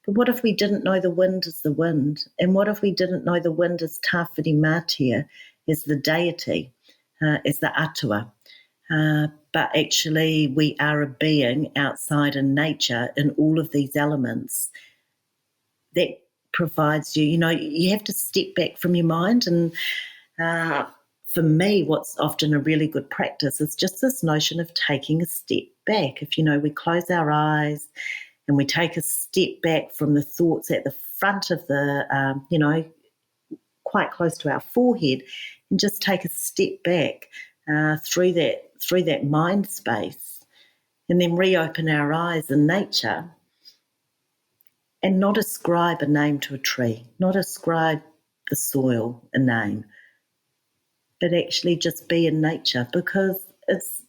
But what if we didn't know the wind is the wind? And what if we didn't know the wind is Tawhiri Mātia, is the deity, is the atua? But actually, we are a being outside in nature in all of these elements that provides you, you have to step back from your mind. And for me, what's often a really good practice is just this notion of taking a step back. If, we close our eyes and we take a step back from the thoughts at the front of the, quite close to our forehead, and just take a step back through that mind space, and then reopen our eyes in nature, and not ascribe a name to a tree, not ascribe the soil a name, but actually just be in nature, because it's,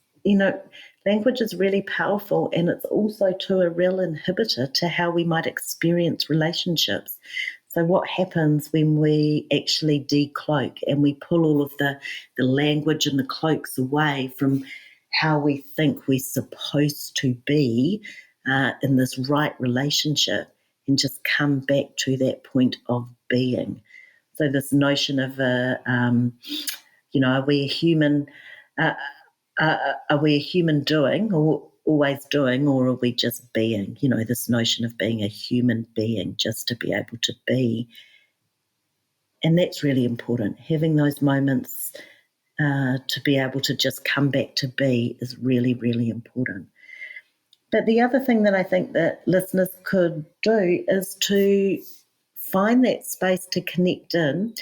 language is really powerful, and it's also too a real inhibitor to how we might experience relationships. So what happens when we actually decloak and we pull all of the language and the cloaks away from how we think we're supposed to be in this right relationship, and just come back to that point of being? So this notion of are we a human? Are we a human doing, or always doing, or are we just being? This notion of being a human being, just to be able to be. And that's really important. Having those moments to be able to just come back to be is really, really important. But the other thing that I think that listeners could do is to find that space to connect in,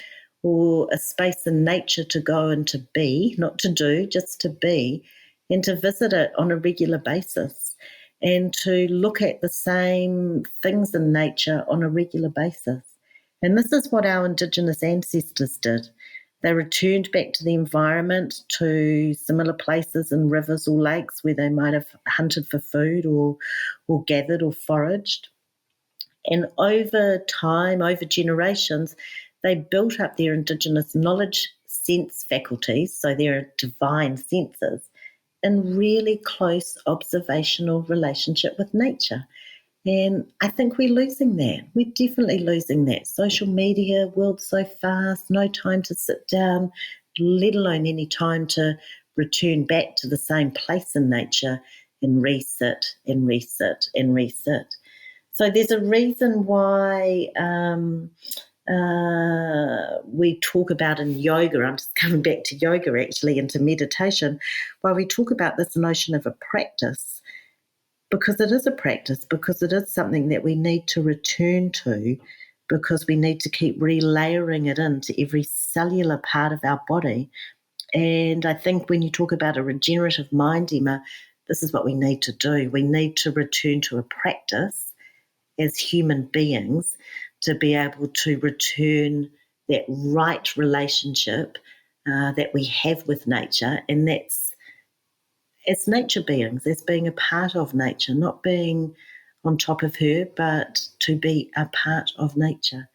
or a space in nature to go and to be, not to do, just to be, and to visit it on a regular basis, and to look at the same things in nature on a regular basis. And this is what our indigenous ancestors did. They returned back to the environment, to similar places in rivers or lakes where they might have hunted for food or gathered or foraged. And over time, over generations, they built up their indigenous knowledge sense faculties, so their divine senses, in really close observational relationship with nature. And I think we're losing that. We're definitely losing that. Social media, world so fast, no time to sit down, let alone any time to return back to the same place in nature and resit and resit and resit. So there's a reason why we talk about in yoga, I'm just coming back to yoga actually, into meditation, why we talk about this notion of a practice, because it is a practice, because it is something that we need to return to, because we need to keep relayering it into every cellular part of our body. And I think when you talk about a regenerative mind, Emma, this is what we need to do. We need to return to a practice as human beings to be able to return that right relationship that we have with nature, and that's as nature beings, as being a part of nature, not being on top of her, but to be a part of nature.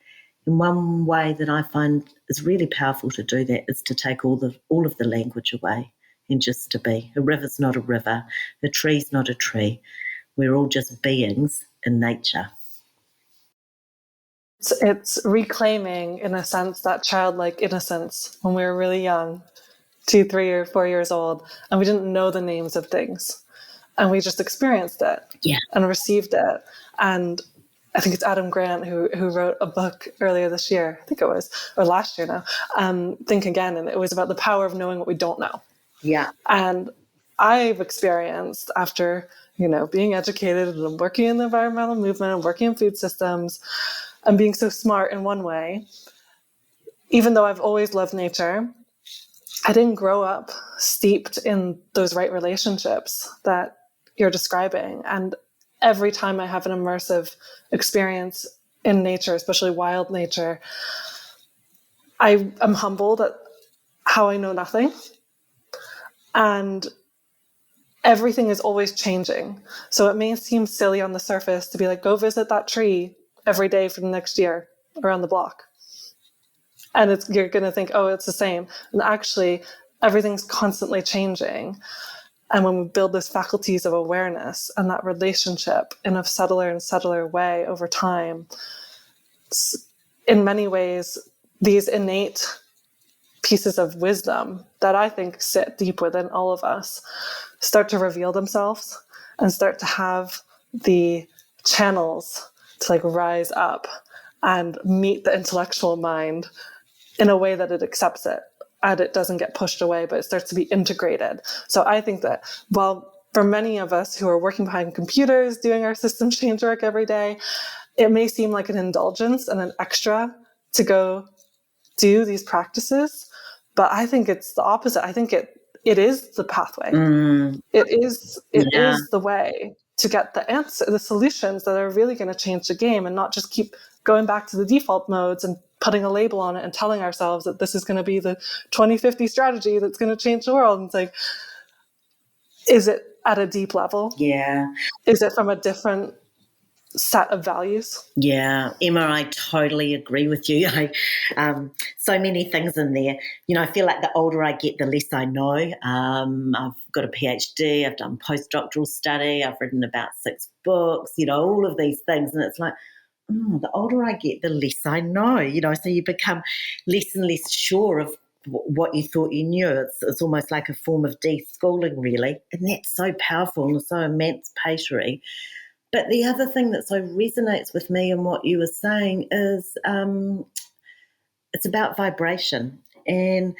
And one way that I find is really powerful to do that is to take all of the language away, and just to be. A river's not a river, a tree's not a tree. We're all just beings in nature. It's reclaiming, in a sense, that childlike innocence when we were really young, 2, 3, or 4 years old, and we didn't know the names of things, and we just experienced it and received it. And I think it's Adam Grant who wrote a book earlier this year, I think it was, or last year now, Think Again, and it was about the power of knowing what we don't know. Yeah. And I've experienced, after being educated and working in the environmental movement and working in food systems and being so smart in one way, even though I've always loved nature, I didn't grow up steeped in those right relationships that you're describing. And every time I have an immersive experience in nature, especially wild nature, I am humbled at how I know nothing. And everything is always changing. So it may seem silly on the surface to be like, go visit that tree every day for the next year around the block. And you're going to think, oh, it's the same. And actually, everything's constantly changing. And when we build these faculties of awareness and that relationship in a subtler and subtler way over time, in many ways, these innate pieces of wisdom that I think sit deep within all of us start to reveal themselves and start to have the channels to like rise up and meet the intellectual mind in a way that it accepts it and it doesn't get pushed away, but it starts to be integrated. So I think that while for many of us who are working behind computers, doing our system change work every day, it may seem like an indulgence and an extra to go do these practices, but I think it's the opposite. I think it is the pathway. It is the way to get the answer, the solutions that are really going to change the game, and not just keep going back to the default modes and putting a label on it and telling ourselves that this is going to be the 2050 strategy that's going to change the world. And it's like, is it at a deep level? Yeah. Is it from a different set of values? Yeah, Emma, I totally agree with you. So many things in there. You know, I feel like the older I get, the less I know. I've got a PhD, I've done postdoctoral study, I've written about 6 books, you know, all of these things. And it's like, the older I get, the less I know, you know, so you become less and less sure of what you thought you knew. It's almost like a form of deschooling, really. And that's so powerful and so emancipatory. But the other thing that so resonates with me and what you were saying is it's about vibration. And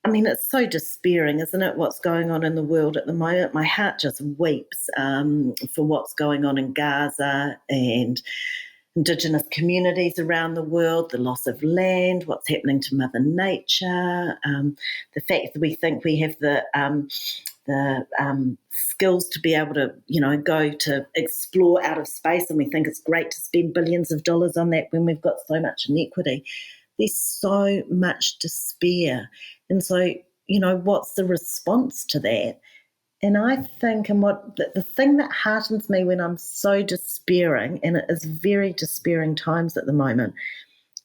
I mean, it's so despairing, isn't it, what's going on in the world at the moment? My heart just weeps for what's going on in Gaza and indigenous communities around the world, the loss of land, what's happening to Mother Nature, the fact that we think we have the skills to be able to, you know, go to explore out of space, and we think it's great to spend billions of dollars on that when we've got so much inequity. There's so much despair. And so, you know, what's the response to that? And I think, and what the thing that heartens me when I'm so despairing, and it is very despairing times at the moment,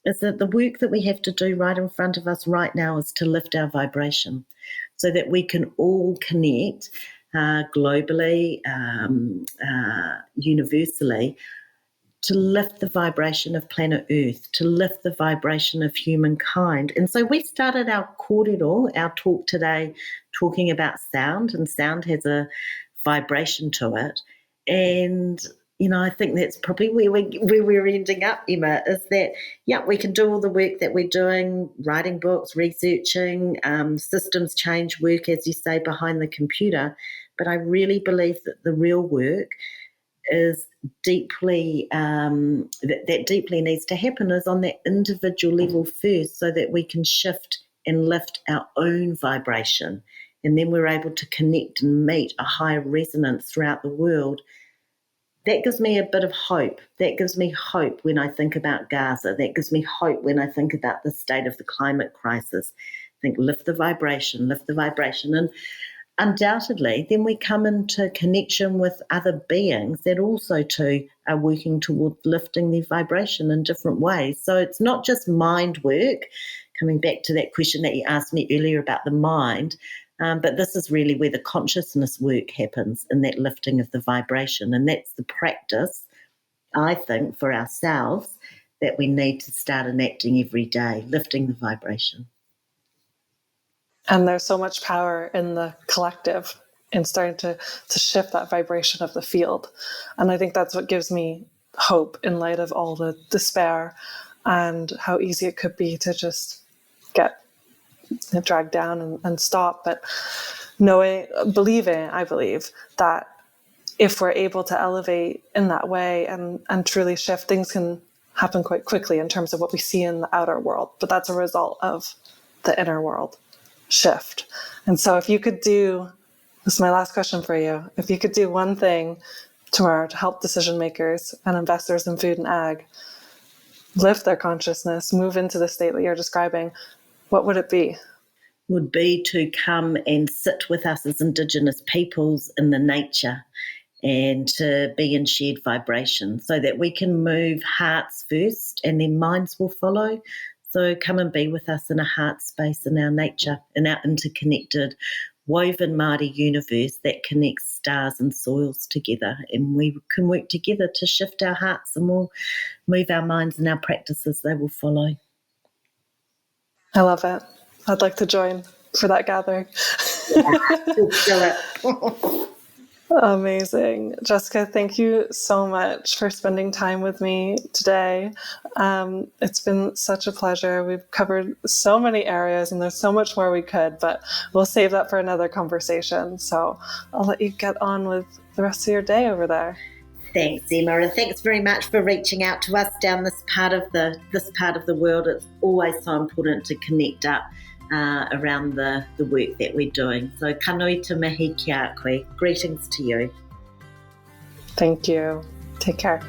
is that the work that we have to do right in front of us right now is to lift our vibration so that we can all connect globally, universally, to lift the vibration of planet Earth, to lift the vibration of humankind. And so we started our kōrero, our talk today, talking about sound, and sound has a vibration to it. And, you know, I think that's probably where we're ending up, Emma, is that, yeah, we can do all the work that we're doing, writing books, researching, systems change work, as you say, behind the computer. But I really believe that the real work is deeply, that deeply needs to happen is on that individual level first, so that we can shift and lift our own vibration. And then we're able to connect and meet a higher resonance throughout the world. That gives me a bit of hope. That gives me hope when I think about Gaza. That gives me hope when I think about the state of the climate crisis. I think lift the vibration. And undoubtedly, then we come into connection with other beings that also too are working towards lifting their vibration in different ways. So it's not just mind work, coming back to that question that you asked me earlier about the mind, but this is really where the consciousness work happens, in that lifting of the vibration. And that's the practice, I think, for ourselves that we need to start enacting every day, lifting the vibration. And there's so much power in the collective in starting to shift that vibration of the field. And I think that's what gives me hope in light of all the despair and how easy it could be to just get dragged down and stop. But I believe that if we're able to elevate in that way and truly shift, things can happen quite quickly in terms of what we see in the outer world. But that's a result of the inner world shift. And so if you could do, this is my last question for you, if you could do one thing tomorrow to help decision makers and investors in food and ag lift their consciousness, move into the state that you're describing, what would it be? would be to come and sit with us as Indigenous peoples in the nature and to be in shared vibration so that we can move hearts first and then minds will follow. So come and be with us in a heart space in our nature, in our interconnected, woven Māori universe that connects stars and soils together. And we can work together to shift our hearts, and we'll move our minds and our practices, they will follow. I love it. I'd like to join for that gathering. Let's do it. Amazing. Jessica, thank you so much for spending time with me today. It's been such a pleasure. We've covered so many areas and there's so much more we could, but we'll save that for another conversation. So I'll let you get on with the rest of your day over there. Thanks, Emma, and thanks very much for reaching out to us down this part of the world. It's always so important to connect up around the work that we're doing. So kanui te mihi ki a koe. Greetings to you. Thank you. Take care.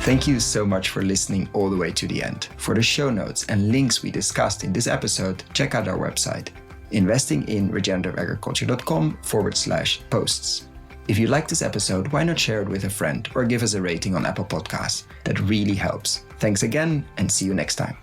Thank you so much for listening all the way to the end. For the show notes and links we discussed in this episode, check out our website, investinginregenerativeagriculture.com/posts. If you like this episode, why not share it with a friend or give us a rating on Apple Podcasts? That really helps. Thanks again, and see you next time.